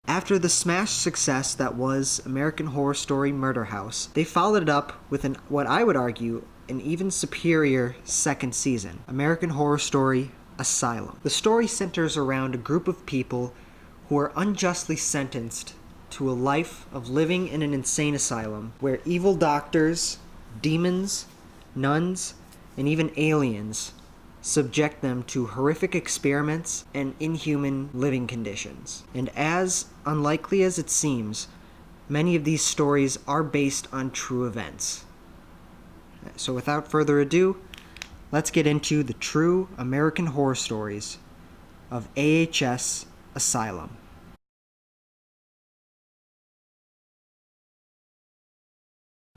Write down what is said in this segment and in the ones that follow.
After the smash success that was American Horror Story Murder House, they followed it up with what I would argue, an even superior second season, American Horror Story Asylum. The story centers around a group of people who are unjustly sentenced to a life of living in an insane asylum where evil doctors, demons, nuns, and even aliens subject them to horrific experiments and inhuman living conditions. And as unlikely as it seems, many of these stories are based on true events. So without further ado, let's get into the true American horror stories of AHS Asylum.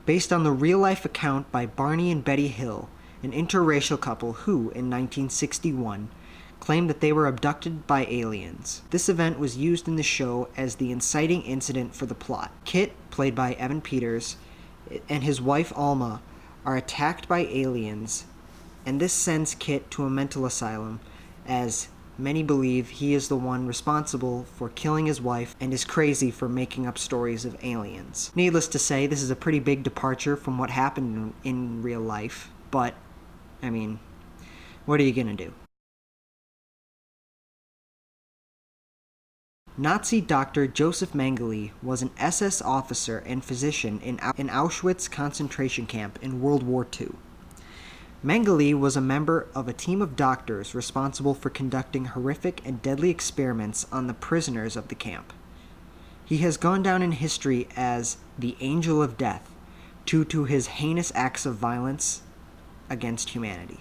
Based on the real-life account by Barney and Betty Hill, an interracial couple who, in 1961, claimed that they were abducted by aliens. This event was used in the show as the inciting incident for the plot. Kit, played by Evan Peters, and his wife Alma are attacked by aliens, and this sends Kit to a mental asylum, as many believe he is the one responsible for killing his wife and is crazy for making up stories of aliens. Needless to say, this is a pretty big departure from what happened in real life, but, I mean, what are you gonna do? Nazi Dr. Joseph Mengele was an SS officer and physician in Auschwitz concentration camp in World War II. Mengele was a member of a team of doctors responsible for conducting horrific and deadly experiments on the prisoners of the camp. He has gone down in history as the Angel of Death due to his heinous acts of violence against humanity.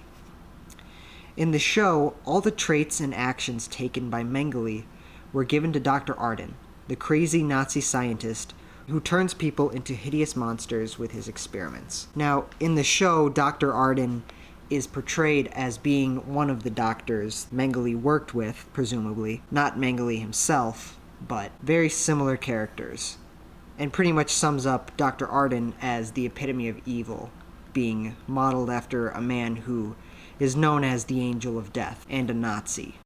In the show, all the traits and actions taken by Mengele were given to Dr. Arden, the crazy Nazi scientist who turns people into hideous monsters with his experiments. Now, in the show, Dr. Arden is portrayed as being one of the doctors Mengele worked with, presumably. Not Mengele himself, but very similar characters. And pretty much sums up Dr. Arden as the epitome of evil, being modeled after a man who is known as the Angel of Death and a Nazi.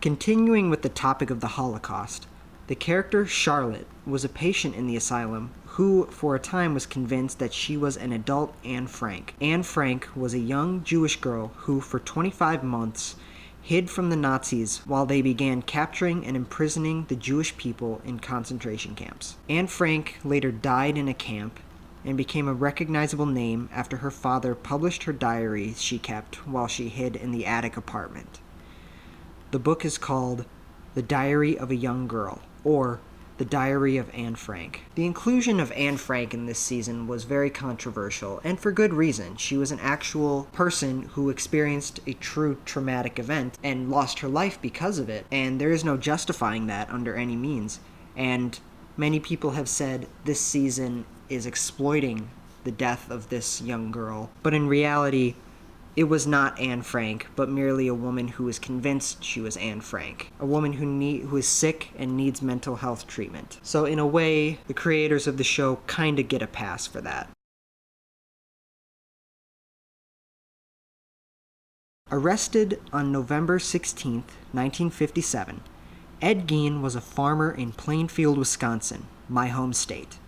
Continuing with the topic of the Holocaust, the character Charlotte was a patient in the asylum who, for a time, was convinced that she was an adult Anne Frank. Anne Frank was a young Jewish girl who, for 25 months, hid from the Nazis while they began capturing and imprisoning the Jewish people in concentration camps. Anne Frank later died in a camp and became a recognizable name after her father published her diaries she kept while she hid in the attic apartment. The book is called The Diary of a Young Girl, or The Diary of Anne Frank. The inclusion of Anne Frank in this season was very controversial, and for good reason. She was an actual person who experienced a true traumatic event and lost her life because of it, and there is no justifying that under any means. And many people have said this season is exploiting the death of this young girl, but in reality, it was not Anne Frank, but merely a woman who was convinced she was Anne Frank. A woman who is sick and needs mental health treatment. So in a way, the creators of the show kinda get a pass for that. Arrested on November 16th, 1957, Ed Gein was a farmer in Plainfield, Wisconsin, my home state.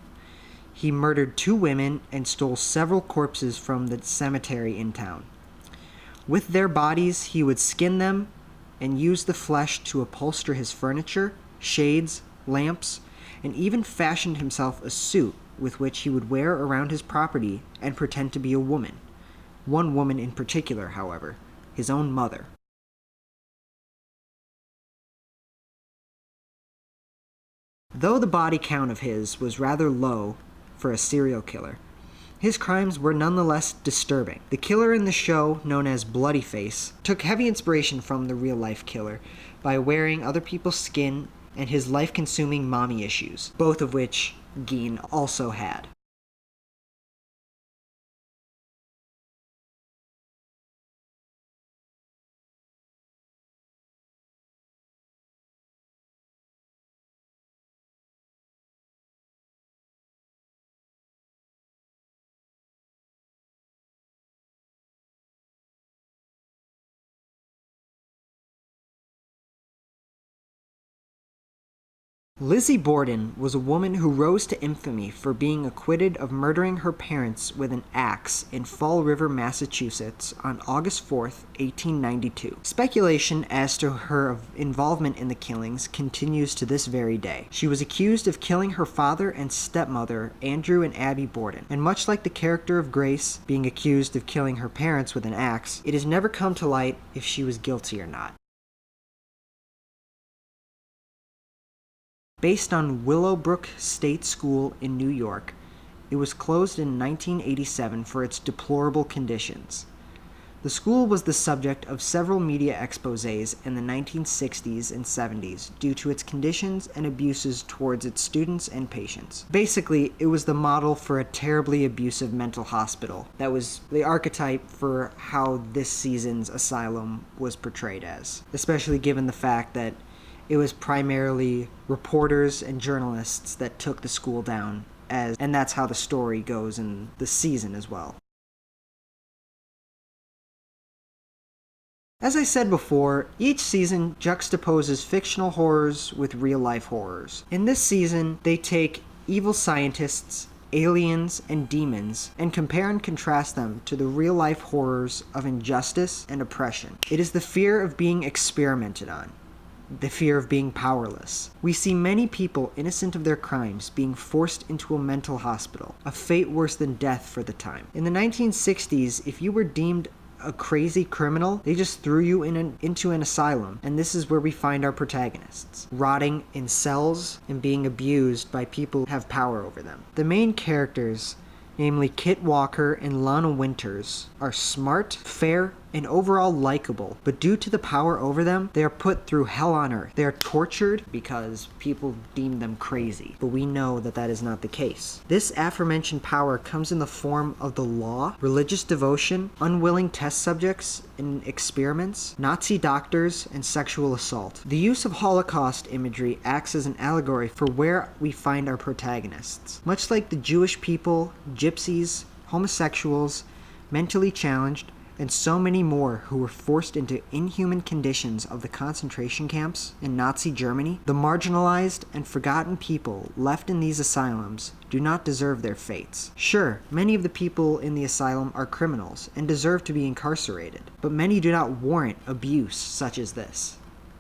He murdered 2 women and stole several corpses from the cemetery in town. With their bodies, he would skin them and use the flesh to upholster his furniture, shades, lamps, and even fashioned himself a suit with which he would wear around his property and pretend to be a woman. One woman in particular, however, his own mother. Though the body count of his was rather low for a serial killer, his crimes were nonetheless disturbing. The killer in the show, known as Bloody Face, took heavy inspiration from the real-life killer by wearing other people's skin and his life-consuming mommy issues, both of which Gein also had. Lizzie Borden was a woman who rose to infamy for being acquitted of murdering her parents with an axe in Fall River, Massachusetts on August 4th, 1892. Speculation as to her involvement in the killings continues to this very day. She was accused of killing her father and stepmother, Andrew and Abby Borden, and much like the character of Grace being accused of killing her parents with an axe, it has never come to light if she was guilty or not. Based on Willowbrook State School in New York, it was closed in 1987 for its deplorable conditions. The school was the subject of several media exposés in the 1960s and 70s due to its conditions and abuses towards its students and patients. Basically, it was the model for a terribly abusive mental hospital that was the archetype for how this season's Asylum was portrayed as, especially given the fact that it was primarily reporters and journalists that took the school down, and that's how the story goes in the season as well. As I said before, each season juxtaposes fictional horrors with real-life horrors. In this season, they take evil scientists, aliens, and demons, and compare and contrast them to the real-life horrors of injustice and oppression. It is the fear of being experimented on, the fear of being powerless. We see many people innocent of their crimes being forced into a mental hospital, a fate worse than death for the time. In the 1960s, if you were deemed a crazy criminal, they just threw you into an asylum, and this is where we find our protagonists, rotting in cells and being abused by people who have power over them. The main characters, namely Kit Walker and Lana Winters, are smart, fair, and overall likable, but due to the power over them, they are put through hell on earth. They are tortured because people deem them crazy, but we know that that is not the case. This aforementioned power comes in the form of the law, religious devotion, unwilling test subjects in experiments, Nazi doctors, and sexual assault. The use of Holocaust imagery acts as an allegory for where we find our protagonists. Much like the Jewish people, gypsies, homosexuals, mentally challenged, and so many more who were forced into inhuman conditions of the concentration camps in Nazi Germany, the marginalized and forgotten people left in these asylums do not deserve their fates. Sure, many of the people in the asylum are criminals and deserve to be incarcerated, but many do not warrant abuse such as this,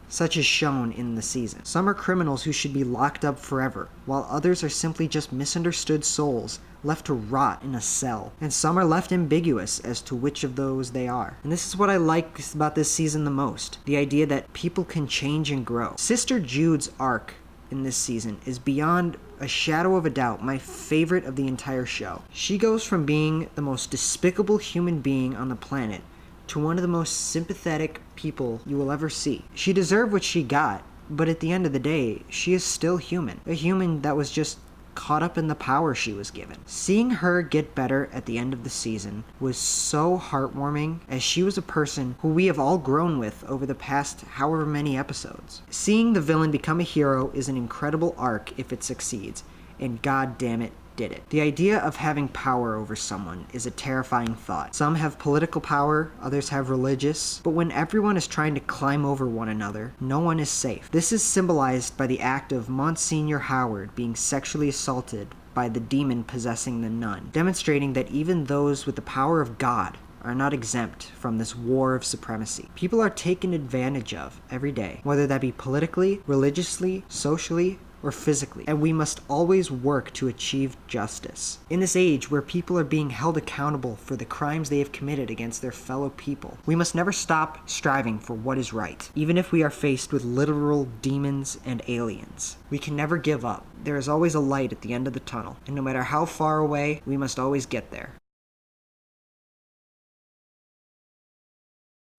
such as shown in the season. Some are criminals who should be locked up forever, while others are simply just misunderstood souls left to rot in a cell, and some are left ambiguous as to which of those they are. And this is what I like about this season the most, the idea that people can change and grow. Sister Jude's arc in this season is beyond a shadow of a doubt my favorite of the entire show. She goes from being the most despicable human being on the planet to one of the most sympathetic people you will ever see. She deserved what she got, but at the end of the day, she is still human. A human that was just caught up in the power she was given. Seeing her get better at the end of the season was so heartwarming, as she was a person who we have all grown with over the past however many episodes. Seeing the villain become a hero is an incredible arc if it succeeds, and god damn it, did it. The idea of having power over someone is a terrifying thought. Some have political power, others have religious, but when everyone is trying to climb over one another, no one is safe. This is symbolized by the act of Monsignor Howard being sexually assaulted by the demon possessing the nun, demonstrating that even those with the power of God are not exempt from this war of supremacy. People are taken advantage of every day, whether that be politically, religiously, socially, or physically, and we must always work to achieve justice. In this age where people are being held accountable for the crimes they have committed against their fellow people, we must never stop striving for what is right, even if we are faced with literal demons and aliens. We can never give up. There is always a light at the end of the tunnel, and no matter how far away, we must always get there.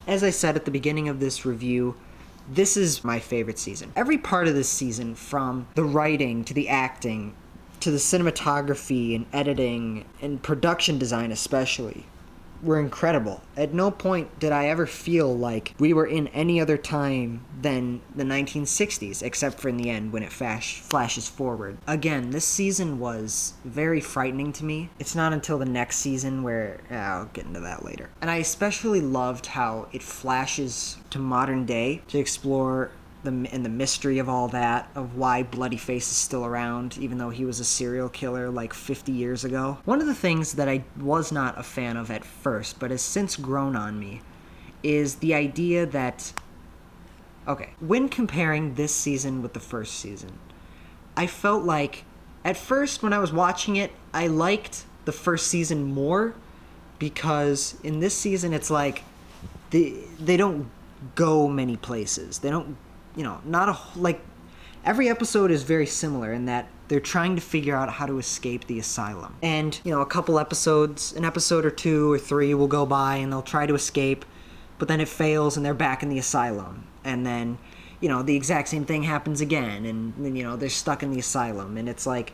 As I said at the beginning of this review, this is my favorite season. Every part of this season, from the writing to the acting to the cinematography and editing and production design especially, were incredible. At no point did I ever feel like we were in any other time than the 1960s, except for in the end when it flashes forward. Again, this season was very frightening to me. It's not until the next season where I'll get into that later. And I especially loved how it flashes to modern day to explore the mystery of all that, of why Bloodyface is still around, even though he was a serial killer like 50 years ago. One of the things that I was not a fan of at first, but has since grown on me, is the idea that, okay, when comparing this season with the first season, I felt like, at first when I was watching it, I liked the first season more, because in this season it's like, they don't go many places. They don't, like, every episode is very similar in that they're trying to figure out how to escape the asylum. And, a couple episodes, an episode or 2 or 3 will go by and they'll try to escape, but then it fails and they're back in the asylum. And then, the exact same thing happens again, and then, they're stuck in the asylum. And it's like,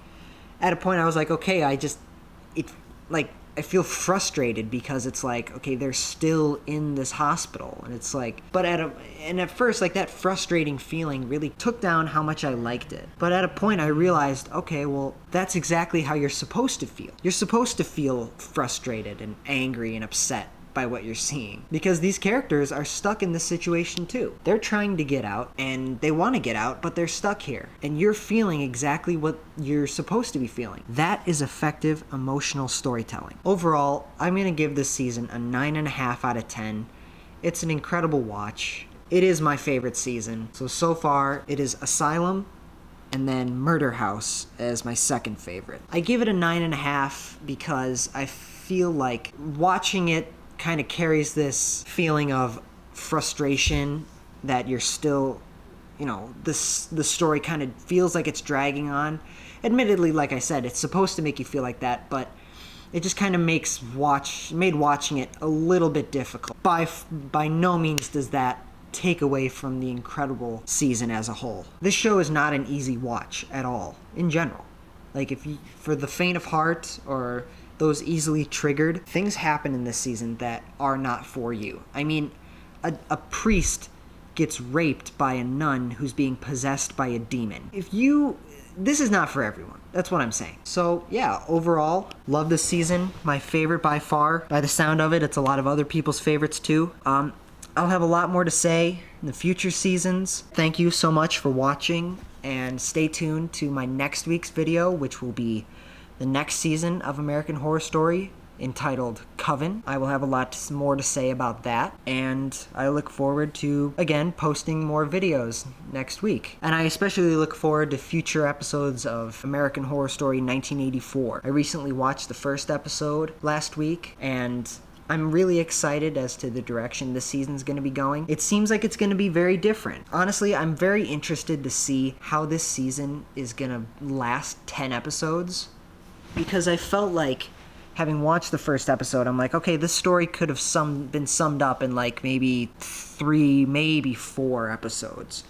at a point I was like, okay, I feel frustrated, because it's like, okay, they're still in this hospital, and it's like, at first, like, that frustrating feeling really took down how much I liked it. But at a point I realized, okay, well, that's exactly how you're supposed to feel. You're supposed to feel frustrated and angry and upset by what you're seeing, because these characters are stuck in this situation too. They're trying to get out, and they want to get out, but they're stuck here, and you're feeling exactly what you're supposed to be feeling. That is effective emotional storytelling. Overall, I'm going to give this season a 9.5 out of 10. It's an incredible watch. It is my favorite season. So far it is Asylum, and then Murder House as my second favorite. I give it a 9.5 because I feel like watching it kind of carries this feeling of frustration, that you're still, the story kind of feels like it's dragging on. Admittedly, like I said, it's supposed to make you feel like that, but it just kind of made watching it a little bit difficult. By no means does that take away from the incredible season as a whole. This show is not an easy watch at all, in general. Like, for the faint of heart, or those easily triggered, things happen in this season that are not for you. I mean, a priest gets raped by a nun who's being possessed by a demon. This is not for everyone. That's what I'm saying. So yeah, overall, love this season. My favorite by far. By the sound of it, it's a lot of other people's favorites too. I'll have a lot more to say in the future seasons. Thank you so much for watching, and stay tuned to my next week's video, which will be the next season of American Horror Story, entitled Coven. I will have a lot more to say about that, and I look forward to, again, posting more videos next week. And I especially look forward to future episodes of American Horror Story 1984. I recently watched the first episode last week, and I'm really excited as to the direction this season's going to be going. It seems like it's going to be very different. Honestly, I'm very interested to see how this season is going to last 10 episodes, because I felt like, having watched the first episode, I'm like, okay, this story could have been summed up in like maybe 3, maybe 4 episodes.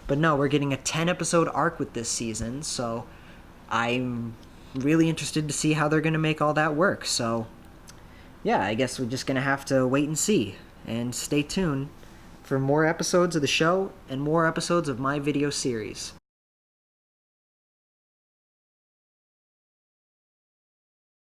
But no, we're getting a 10-episode arc with this season, so I'm really interested to see how they're going to make all that work. So yeah, I guess we're just going to have to wait and see, and stay tuned for more episodes of the show and more episodes of my video series.